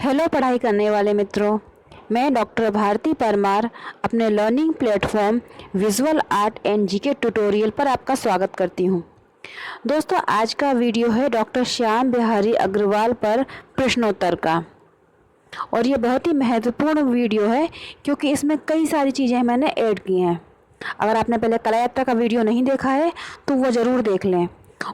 Hello पढ़ाई करने वाले मित्रों, मैं डॉक्टर भारती परमार अपने learning platform visual art and GK tutorial पर आपका स्वागत करती हूं। दोस्तों, आज का वीडियो है डॉक्टर श्याम बिहारी अग्रवाल पर प्रश्नोत्तर का, और ये बहुत ही महत्वपूर्ण वीडियो है क्योंकि इसमें कई सारी चीज़ें मैंने ऐड की हैं। अगर आपने पहले कला यात्रा का वीडियो नहीं देखा है तो वो ज़रूर देख लें,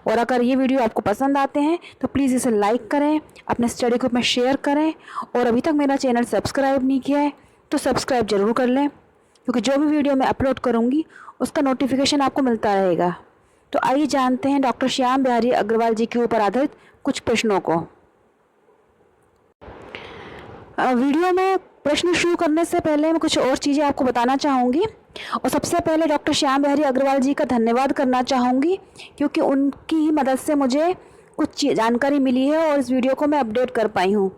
और अगर ये वीडियो आपको पसंद आते हैं तो प्लीज़ इसे लाइक करें, अपने स्टडी ग्रुप में शेयर करें, और अभी तक मेरा चैनल सब्सक्राइब नहीं किया है तो सब्सक्राइब ज़रूर कर लें, क्योंकि जो भी वीडियो मैं अपलोड करूँगी उसका नोटिफिकेशन आपको मिलता रहेगा। तो आइए जानते हैं डॉक्टर श्याम बिहारी अग्रवाल जी के ऊपर आधारित कुछ प्रश्नों को। वीडियो में प्रश्न शुरू करने से पहले मैं कुछ और चीज़ें आपको बताना चाहूँगी, और सबसे पहले डॉक्टर श्याम बिहारी अग्रवाल जी का धन्यवाद करना चाहूँगी, क्योंकि उनकी ही मदद से मुझे कुछ जानकारी मिली है और इस वीडियो को मैं अपडेट कर पाई हूँ।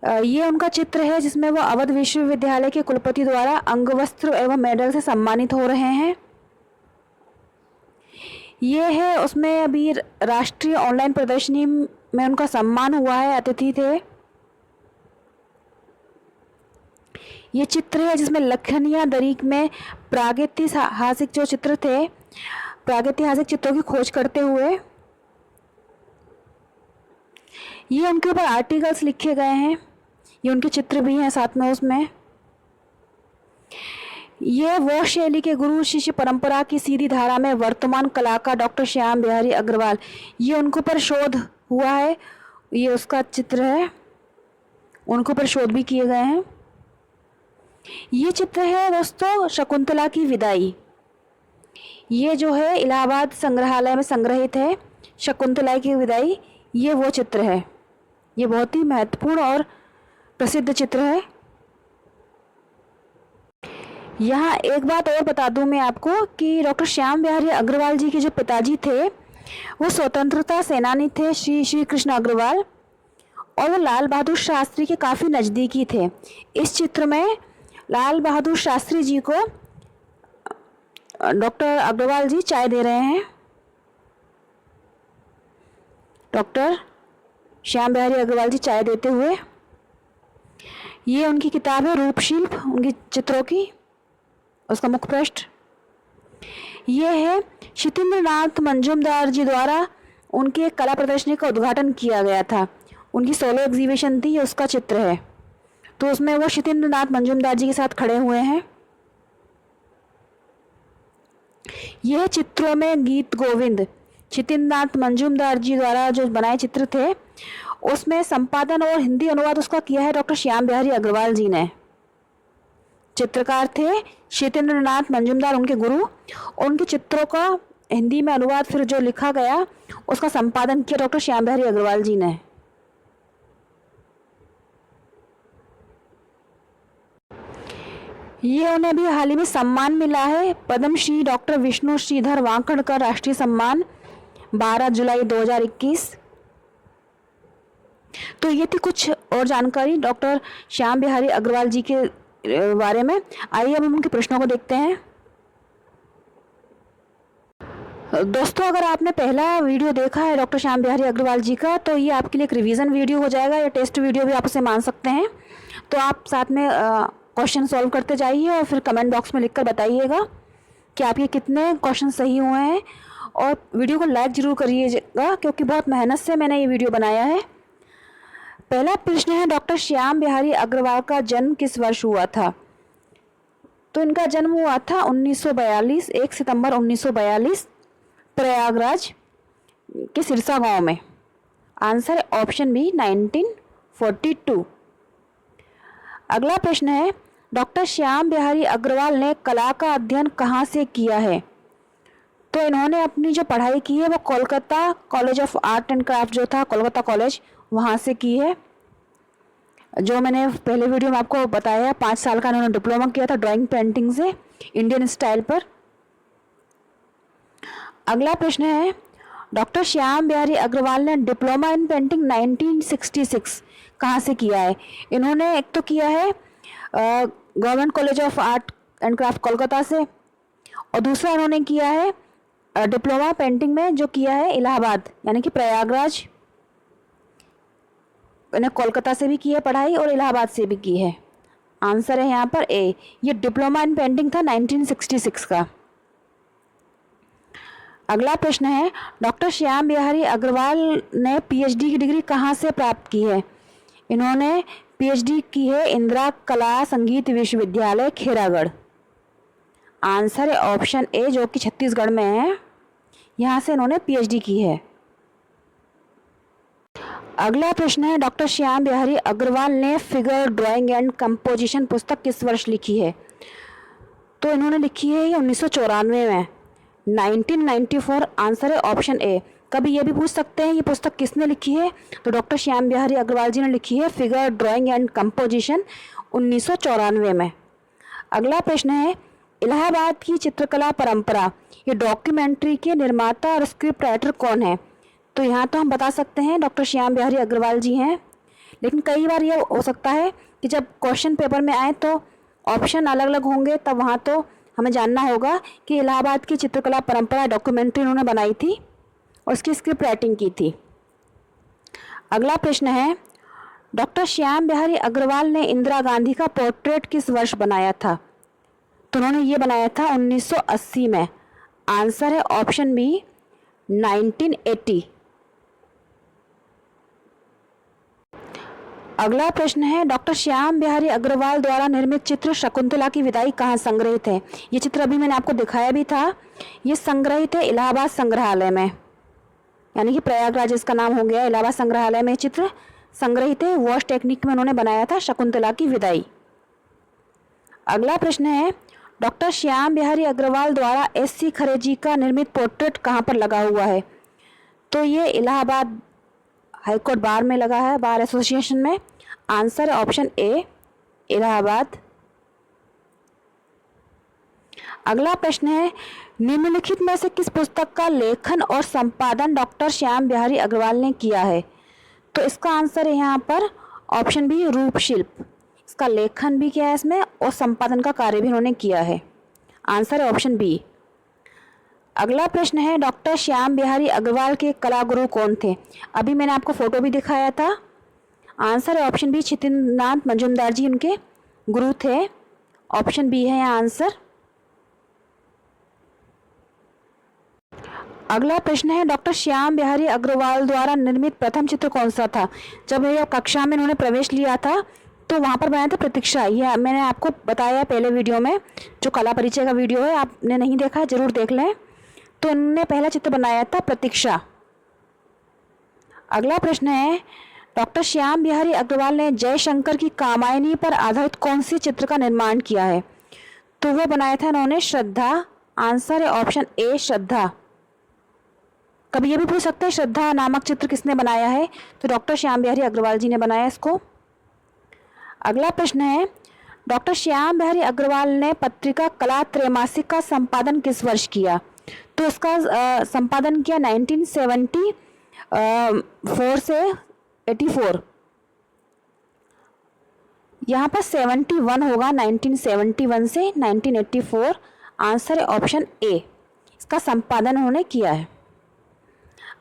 ये उनका चित्र है जिसमें वो अवध विश्वविद्यालय के कुलपति द्वारा अंगवस्त्र एवं मेडल से सम्मानित हो रहे हैं। ये है उसमें अभी राष्ट्रीय ऑनलाइन प्रदर्शनी में उनका सम्मान हुआ है, अतिथि थे। ये चित्र है जिसमें लखनिया दरी में प्रागैतिहासिक जो चित्र थे, प्रागैतिहासिक चित्रों की खोज करते हुए ये उनके ऊपर आर्टिकल्स लिखे गए हैं। ये उनके चित्र भी हैं साथ में उसमें। ये वो शैली के गुरु शिष्य परंपरा की सीधी धारा में वर्तमान कलाकार डॉक्टर श्याम बिहारी अग्रवाल, ये उनके ऊपर शोध हुआ है, ये उसका चित्र है, उनके ऊपर शोध भी किए गए हैं। ये चित्र है दोस्तों शकुंतला की विदाई। ये जो है इलाहाबाद संग्रहालय में संग्रहित है, शकुंतला की विदाई, ये वो चित्र है। ये बहुत ही महत्वपूर्ण और प्रसिद्ध चित्र है। यहाँ एक बात और बता दूं मैं आपको कि डॉक्टर श्याम बिहारी अग्रवाल जी के जो पिताजी थे वो स्वतंत्रता सेनानी थे, श्री कृष्ण अग्रवाल, और वो लाल बहादुर शास्त्री के काफ़ी नज़दीकी थे। इस चित्र में लाल बहादुर शास्त्री जी को डॉक्टर अग्रवाल जी चाय दे रहे हैं। डॉक्टर श्याम बिहारी अग्रवाल जी चाय देते हुए। ये उनकी किताब है रूपशिल्प, उनकी चित्रों की, उसका मुख्य पृष्ठ। ये है क्षितेंद्रनाथ मंजूमदार जी द्वारा उनके कला प्रदर्शनी का उद्घाटन किया गया था, उनकी सोलो एग्जीबिशन थी, उसका चित्र है। तो उसमें वो क्षितेंद्रनाथ मंजूमदार जी के साथ खड़े हुए हैं। यह चित्रों में गीत गोविंद क्षितेंद्रनाथ मंजूमदार जी द्वारा जो बनाए चित्र थे, उसमें संपादन और हिंदी अनुवाद उसका किया है डॉक्टर श्याम बिहारी अग्रवाल जी ने। चित्रकार थे क्षितेंद्रनाथ मंजूमदार, उनके गुरु। उनके चित्रों का हिंदी में अनुवाद फिर जो लिखा गया उसका संपादन किया डॉक्टर श्याम बिहारी अग्रवाल जी ने। ये उन्हें भी हाल ही में सम्मान मिला है, पद्मश्री डॉक्टर विष्णु श्रीधर वांकड़कर राष्ट्रीय सम्मान, 12 जुलाई 2021। तो ये थी कुछ और जानकारी डॉक्टर श्याम बिहारी अग्रवाल जी के बारे में। आइए अब हम उनके प्रश्नों को देखते हैं। दोस्तों, अगर आपने पहला वीडियो देखा है डॉक्टर श्याम बिहारी अग्रवाल जी का, तो ये आपके लिए एक रिवीजन वीडियो हो जाएगा, या टेस्ट वीडियो भी आप उसे मान सकते हैं। तो आप साथ में क्वेश्चन सॉल्व करते जाइए और फिर कमेंट बॉक्स में लिखकर बताइएगा कि आपके कितने क्वेश्चन सही हुए हैं, और वीडियो को लाइक ज़रूर करिएगा क्योंकि बहुत मेहनत से मैंने ये वीडियो बनाया है। पहला प्रश्न है, डॉक्टर श्याम बिहारी अग्रवाल का जन्म किस वर्ष हुआ था? तो इनका जन्म हुआ था 1942, 1 सितंबर 1942, प्रयागराज के सिरसा गांव में। आंसर है ऑप्शन बी 1942। अगला प्रश्न है, डॉक्टर श्याम बिहारी अग्रवाल ने कला का अध्ययन कहाँ से किया है? तो इन्होंने अपनी जो पढ़ाई की है वो Kolkata college of art and craft जो था, कोलकाता कॉलेज, वहाँ से की है। जो मैंने पहले वीडियो में आपको बताया, 5 साल का इन्होंने डिप्लोमा किया था ड्राइंग पेंटिंग से, इंडियन स्टाइल पर। अगला प्रश्न है, डॉक्टर श्याम बिहारी अग्रवाल ने डिप्लोमा इन पेंटिंग 1966 कहाँ से किया है? इन्होंने एक तो किया है government college of art and craft Kolkata से, और दूसरा इन्होंने किया है डिप्लोमा पेंटिंग में जो किया है इलाहाबाद, यानी कि प्रयागराज इन्हें कोलकाता से भी की है पढ़ाई और इलाहाबाद से भी की है। आंसर है यहाँ पर ए। ये डिप्लोमा इन पेंटिंग था 1966 का। अगला प्रश्न है, डॉक्टर श्याम बिहारी अग्रवाल ने पीएचडी की डिग्री कहाँ से प्राप्त की है? इन्होंने पीएचडी की है इंदिरा कला संगीत विश्वविद्यालय खेरागढ़। आंसर है ऑप्शन ए, जो कि छत्तीसगढ़ में है। यहाँ से इन्होंने पीएचडी की है। अगला प्रश्न है, डॉक्टर श्याम बिहारी अग्रवाल ने फिगर ड्राइंग एंड कंपोजिशन पुस्तक किस वर्ष लिखी है? तो इन्होंने लिखी है ये 1994 में, 1994। आंसर है ऑप्शन ए। कभी ये भी पूछ सकते हैं ये पुस्तक किसने लिखी है, तो डॉक्टर श्याम बिहारी अग्रवाल जी ने लिखी है फिगर ड्राइंग एंड कंपोजिशन 1994 में। अगला प्रश्न है, इलाहाबाद की चित्रकला परंपरा, ये डॉक्यूमेंट्री के निर्माता और स्क्रिप्ट राइटर कौन है? तो यहाँ तो हम बता सकते हैं डॉक्टर श्याम बिहारी अग्रवाल जी हैं, लेकिन कई बार ये हो सकता है कि जब क्वेश्चन पेपर में आए तो ऑप्शन अलग अलग होंगे, तब वहाँ तो हमें जानना होगा कि इलाहाबाद की चित्रकला परंपरा डॉक्यूमेंट्री उन्होंने बनाई थी और उसकी स्क्रिप्ट राइटिंग की थी। अगला प्रश्न है, डॉक्टर श्याम बिहारी अग्रवाल ने इंदिरा गांधी का पोर्ट्रेट किस वर्ष बनाया था? तो उन्होंने ये बनाया था 1980 में। आंसर है ऑप्शन बी, 1980। अगला प्रश्न है, डॉक्टर श्याम बिहारी अग्रवाल द्वारा निर्मित चित्र शकुंतला की विदाई कहाँ संग्रहित है? ये चित्र अभी मैंने आपको दिखाया भी था। ये संग्रहित है इलाहाबाद संग्रहालय में, यानी कि प्रयागराज इसका नाम हो गया। इलाहाबाद संग्रहालय में चित्र संग्रहित है। वॉश टेक्निक में उन्होंने बनाया था शकुंतला की विदाई। अगला प्रश्न है, डॉक्टर श्याम बिहारी अग्रवाल द्वारा एस.सी. खरे जी का निर्मित पोर्ट्रेट कहाँ पर लगा हुआ है? तो ये इलाहाबाद हाईकोर्ट बार में लगा है, बार एसोसिएशन में। आंसर है ऑप्शन ए, इलाहाबाद। अगला प्रश्न है, निम्नलिखित में से किस पुस्तक का लेखन और संपादन डॉक्टर श्याम बिहारी अग्रवाल ने किया है? तो इसका आंसर है यहाँ पर ऑप्शन बी, रूपशिल्प। इसका लेखन भी किया है इसमें और संपादन का कार्य भी उन्होंने किया है। आंसर है ऑप्शन बी। अगला प्रश्न है, डॉक्टर श्याम बिहारी अग्रवाल के कलागुरु कौन थे? अभी मैंने आपको फोटो भी दिखाया था। आंसर है ऑप्शन बी, छितिंद्रनाथ मजूमदार जी उनके गुरु थे। ऑप्शन बी है यहाँ आंसर। अगला प्रश्न है, डॉक्टर श्याम बिहारी अग्रवाल द्वारा निर्मित प्रथम चित्र कौन सा था? जब ये कक्षा में उन्होंने प्रवेश लिया था तो वहाँ पर बनाया था प्रतीक्षा। यह मैंने आपको बताया पहले वीडियो में, जो कला परिचय का वीडियो है, आपने नहीं देखा है जरूर देख लें। तो उन्होंने पहला चित्र बनाया था प्रतीक्षा। अगला प्रश्न है, डॉक्टर श्याम बिहारी अग्रवाल ने जयशंकर की कामायनी पर आधारित कौन सी चित्र का निर्माण किया है? तो वो बनाया था उन्होंने श्रद्धा। आंसर है ऑप्शन ए, श्रद्धा। कभी ये भी पूछ सकते हैं श्रद्धा नामक चित्र किसने बनाया है? तो डॉक्टर श्याम बिहारी अग्रवाल जी ने बनाया इसको। अगला प्रश्न है, डॉक्टर श्याम बिहारी अग्रवाल ने पत्रिका कला त्रैमासिक का संपादन किस वर्ष किया? तो इसका संपादन किया 1974 से 84। यहाँ पर 71 होगा, 1971 से 1984। आंसर है ऑप्शन ए, इसका संपादन उन्होंने किया है।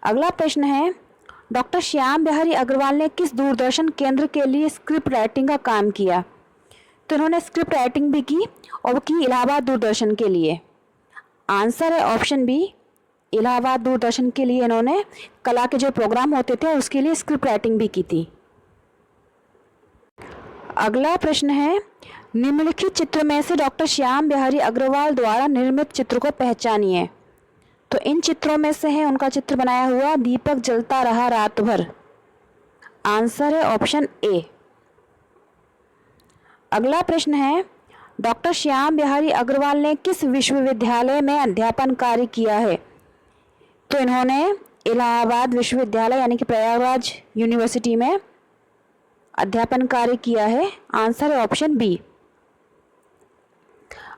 अगला प्रश्न है, डॉक्टर श्याम बिहारी अग्रवाल ने किस दूरदर्शन केंद्र के लिए स्क्रिप्ट राइटिंग का काम किया? तो इन्होंने स्क्रिप्ट राइटिंग भी की और वो की इलाहाबाद दूरदर्शन के लिए। आंसर है ऑप्शन बी, इलाहाबाद दूरदर्शन के लिए इन्होंने कला के जो प्रोग्राम होते थे उसके लिए स्क्रिप्ट राइटिंग भी की थी। अगला प्रश्न है, निम्नलिखित चित्र में से डॉक्टर श्याम बिहारी अग्रवाल द्वारा निर्मित चित्र को पहचानिए। तो इन चित्रों में से है उनका चित्र बनाया हुआ दीपक जलता रहा रात भर। आंसर है ऑप्शन ए। अगला प्रश्न है, डॉक्टर श्याम बिहारी अग्रवाल ने किस विश्वविद्यालय में अध्यापन कार्य किया है? तो इन्होंने इलाहाबाद विश्वविद्यालय यानी कि प्रयागराज यूनिवर्सिटी में अध्यापन कार्य किया है। आंसर है ऑप्शन बी।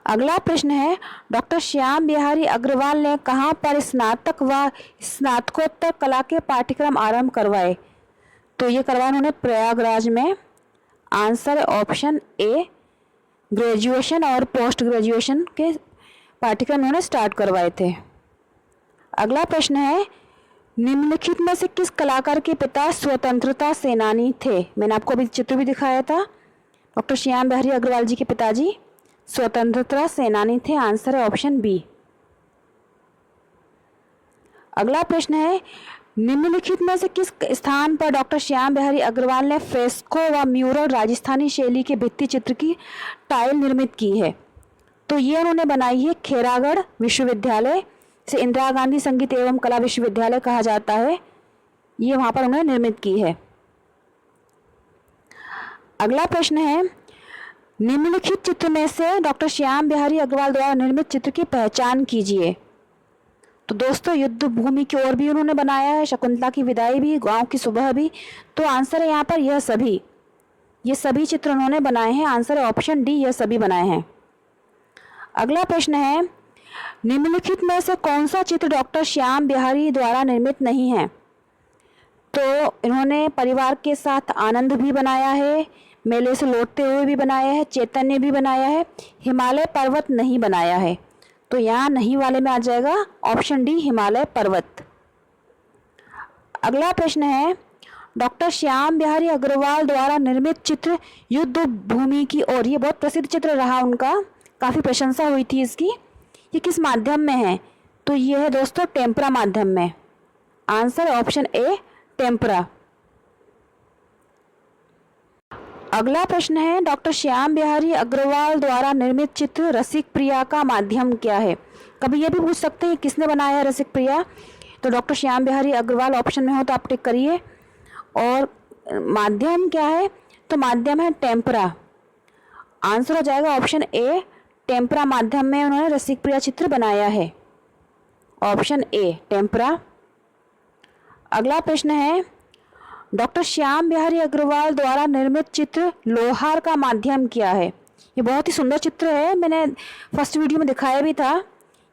अगला प्रश्न है, डॉक्टर श्याम बिहारी अग्रवाल ने कहाँ पर स्नातक व स्नातकोत्तर कला के पाठ्यक्रम आरंभ करवाए? तो ये करवाए उन्होंने प्रयागराज में। आंसर है ऑप्शन ए, ग्रेजुएशन और पोस्ट ग्रेजुएशन के पाठ्यक्रम उन्होंने स्टार्ट करवाए थे। अगला प्रश्न है, निम्नलिखित में से किस कलाकार के पिता स्वतंत्रता सेनानी थे? मैंने आपको अभी चित्र भी दिखाया था। डॉक्टर श्याम बिहारी अग्रवाल जी के पिताजी स्वतंत्रता सेनानी थे। आंसर है ऑप्शन बी। अगला प्रश्न है, निम्नलिखित में से किस स्थान पर डॉक्टर श्याम बिहारी अग्रवाल ने फ्रेस्को व म्यूरल राजस्थानी शैली के भित्ति चित्र की टाइल निर्मित की है? तो ये उन्होंने बनाई है खेरागढ़ विश्वविद्यालय से, इंदिरा गांधी संगीत एवं कला विश्वविद्यालय कहा जाता है, ये वहाँ पर उन्होंने निर्मित की है। अगला प्रश्न है, निम्नलिखित चित्र में से डॉक्टर श्याम बिहारी अग्रवाल द्वारा निर्मित चित्र की पहचान कीजिए। तो दोस्तों युद्ध भूमि की ओर भी उन्होंने बनाया है, शकुंतला की विदाई भी, गांव की सुबह भी। तो आंसर है यहाँ पर यह सभी, ये सभी चित्र उन्होंने बनाए हैं। आंसर है ऑप्शन डी, यह सभी बनाए हैं। अगला प्रश्न है, निम्नलिखित में से कौन सा चित्र डॉक्टर श्याम बिहारी द्वारा निर्मित नहीं है? तो इन्होंने परिवार के साथ आनंद भी बनाया है, मेले से लौटते हुए भी बनाया है, चैतन्य भी बनाया है, हिमालय पर्वत नहीं बनाया है। तो यहाँ नहीं वाले में आ जाएगा ऑप्शन डी, हिमालय पर्वत। अगला प्रश्न है, डॉक्टर श्याम बिहारी अग्रवाल द्वारा निर्मित चित्र युद्ध भूमि की ओर, ये बहुत प्रसिद्ध चित्र रहा उनका, काफ़ी प्रशंसा हुई थी इसकी। ये किस माध्यम में है? तो ये है दोस्तों टेम्परा माध्यम में। Answer option A, tempera. अगला प्रश्न है, डॉक्टर श्याम बिहारी अग्रवाल द्वारा निर्मित चित्र रसिक प्रिया का माध्यम क्या है? कभी ये भी पूछ सकते हैं किसने बनाया है रसिक प्रिया? तो डॉक्टर श्याम बिहारी अग्रवाल ऑप्शन में हो तो आप टिक करिए। और माध्यम क्या है? तो माध्यम है टेम्परा। आंसर हो जाएगा ऑप्शन ए, टेम्परा माध्यम में उन्होंने रसिक प्रिया चित्र बनाया है। Option A, tempera. अगला प्रश्न है, डॉक्टर श्याम बिहारी अग्रवाल द्वारा निर्मित चित्र लोहार का माध्यम क्या है? ये बहुत ही सुंदर चित्र है, मैंने फर्स्ट वीडियो में दिखाया भी था।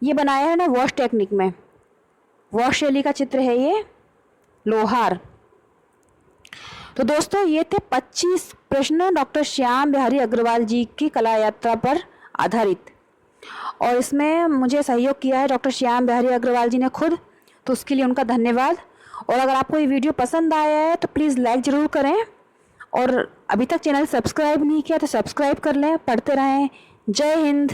ये बनाया है ना वॉश टेक्निक में, वॉश शैली का चित्र है ये लोहार। तो दोस्तों ये थे 25 प्रश्न डॉक्टर श्याम बिहारी अग्रवाल जी की कला यात्रा पर आधारित, और इसमें मुझे सहयोग किया है डॉक्टर श्याम बिहारी अग्रवाल जी ने खुद, तो उसके लिए उनका धन्यवाद। और अगर आपको ये वीडियो पसंद आया है तो प्लीज़ लाइक ज़रूर करें, और अभी तक चैनल सब्सक्राइब नहीं किया तो सब्सक्राइब कर लें। पढ़ते रहें। जय हिंद।